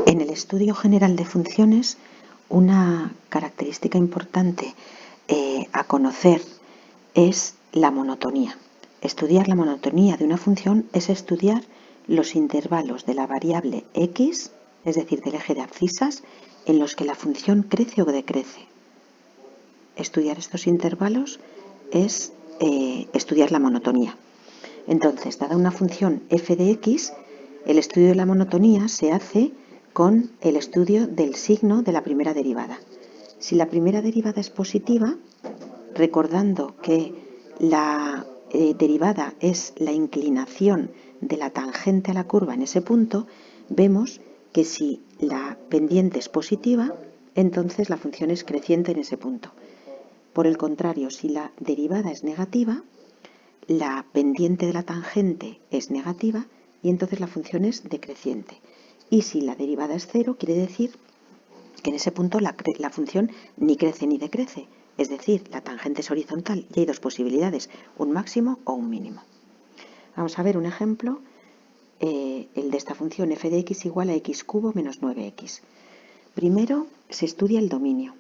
En el estudio general de funciones, una característica importante a conocer es la monotonía. Estudiar la monotonía de una función es estudiar los intervalos de la variable x, es decir, del eje de abscisas, en los que la función crece o decrece. Estudiar estos intervalos es estudiar la monotonía. Entonces, dada una función f de x, el estudio de la monotonía se hace con el estudio del signo de la primera derivada. Si la primera derivada es positiva, recordando que la derivada es la inclinación de la tangente a la curva en ese punto, vemos que si la pendiente es positiva, entonces la función es creciente en ese punto. Por el contrario, si la derivada es negativa, la pendiente de la tangente es negativa y entonces la función es decreciente. Y si la derivada es cero, quiere decir que en ese punto la función ni crece ni decrece. Es decir, la tangente es horizontal y hay dos posibilidades, un máximo o un mínimo. Vamos a ver un ejemplo, el de esta función f de x igual a x cubo menos 9x. Primero se estudia el dominio.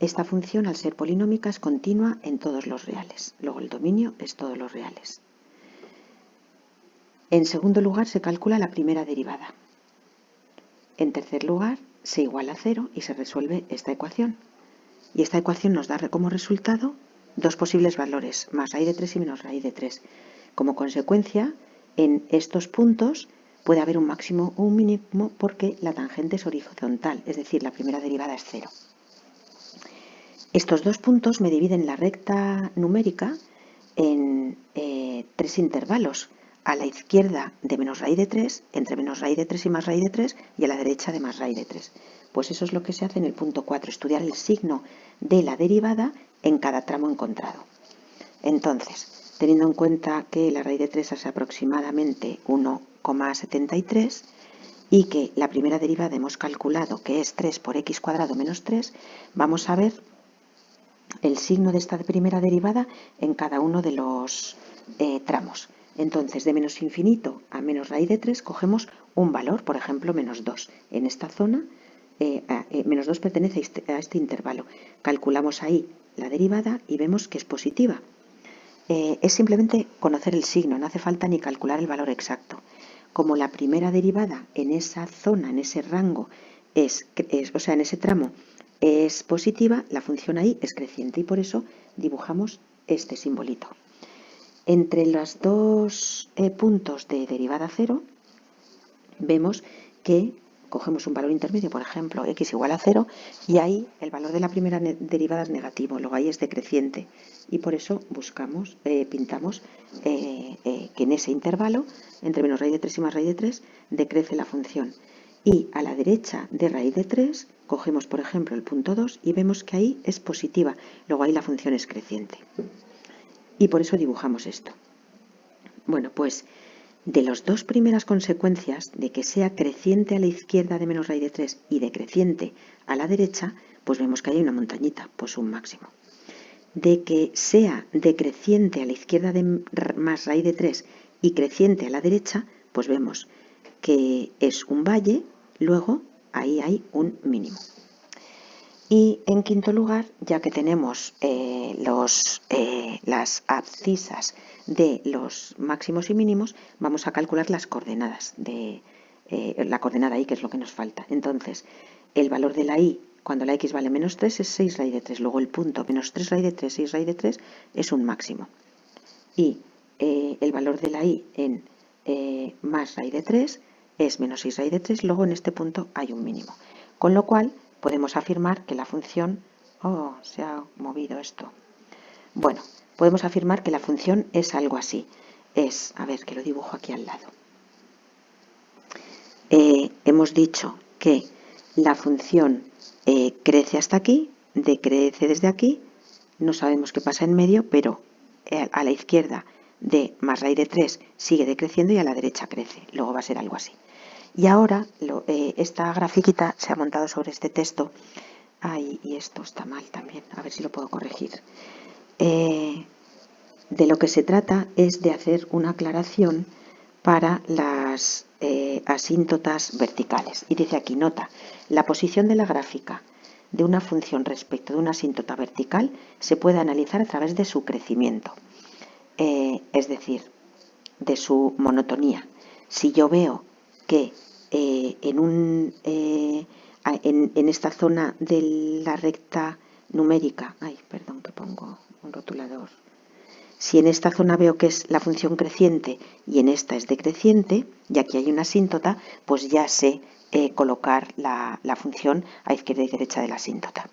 Esta función, al ser polinómica, es continua en todos los reales. Luego el dominio es todos los reales. En segundo lugar, se calcula la primera derivada. En tercer lugar, se iguala a 0 y se resuelve esta ecuación. Y esta ecuación nos da como resultado dos posibles valores, más raíz de 3 y menos raíz de 3. Como consecuencia, en estos puntos puede haber un máximo o un mínimo porque la tangente es horizontal, es decir, la primera derivada es 0. Estos dos puntos me dividen la recta numérica en tres intervalos. A la izquierda de menos raíz de 3, entre menos raíz de 3 y más raíz de 3, y a la derecha de más raíz de 3. Pues eso es lo que se hace en el punto 4, estudiar el signo de la derivada en cada tramo encontrado. Entonces, teniendo en cuenta que la raíz de 3 es aproximadamente 1,73 y que la primera derivada hemos calculado que es 3 por x cuadrado menos 3, vamos a ver el signo de esta primera derivada en cada uno de los tramos. Entonces, de menos infinito a menos raíz de 3 cogemos un valor, por ejemplo, menos 2. En esta zona, menos 2 pertenece a este intervalo. Calculamos ahí la derivada y vemos que es positiva. Es simplemente conocer el signo, no hace falta ni calcular el valor exacto. Como la primera derivada en esa zona, en ese rango, o sea, en ese tramo, es positiva, la función ahí es creciente y por eso dibujamos este simbolito. Entre los dos puntos de derivada 0 vemos que cogemos un valor intermedio, por ejemplo, x igual a 0, y ahí el valor de la primera derivada es negativo, luego ahí es decreciente. Y por eso buscamos, pintamos que en ese intervalo, entre menos raíz de 3 y más raíz de 3, decrece la función. Y a la derecha de raíz de 3, cogemos, por ejemplo, el punto 2 y vemos que ahí es positiva, luego ahí la función es creciente. Y por eso dibujamos esto. Bueno, pues de las dos primeras consecuencias, de que sea creciente a la izquierda de menos raíz de 3 y decreciente a la derecha, pues vemos que hay una montañita, pues un máximo. De que sea decreciente a la izquierda de más raíz de 3 y creciente a la derecha, pues vemos que es un valle, luego ahí hay un mínimo. Y en quinto lugar, ya que tenemos las abscisas de los máximos y mínimos, vamos a calcular las coordenadas de la coordenada y, que es lo que nos falta. Entonces, el valor de la y, cuando la x vale menos 3, es 6 raíz de 3. Luego el punto menos 3 raíz de 3, 6 raíz de 3 es un máximo. Y el valor de la y en más raíz de 3 es menos 6 raíz de 3. Luego en este punto hay un mínimo. Con lo cual, podemos afirmar que la función... Oh, se ha movido esto. Bueno, podemos afirmar que la función es algo así. Es, a ver, que lo dibujo aquí al lado. Hemos dicho que la función crece hasta aquí, decrece desde aquí, no sabemos qué pasa en medio, pero a la izquierda de más raíz de 3 sigue decreciendo y a la derecha crece. Luego va a ser algo así. Y ahora esta grafiquita se ha montado sobre este texto. Ay, y esto está mal también, a ver si lo puedo corregir. De lo que se trata es de hacer una aclaración para las asíntotas verticales. Y dice aquí, nota, la posición de la gráfica de una función respecto de una asíntota vertical se puede analizar a través de su crecimiento, es decir, de su monotonía. Si yo veo que en esta zona de la recta numérica, perdón que pongo un rotulador, si en esta zona veo que es la función creciente y en esta es decreciente, y aquí hay una asíntota, pues ya sé colocar la función a izquierda y derecha de la asíntota.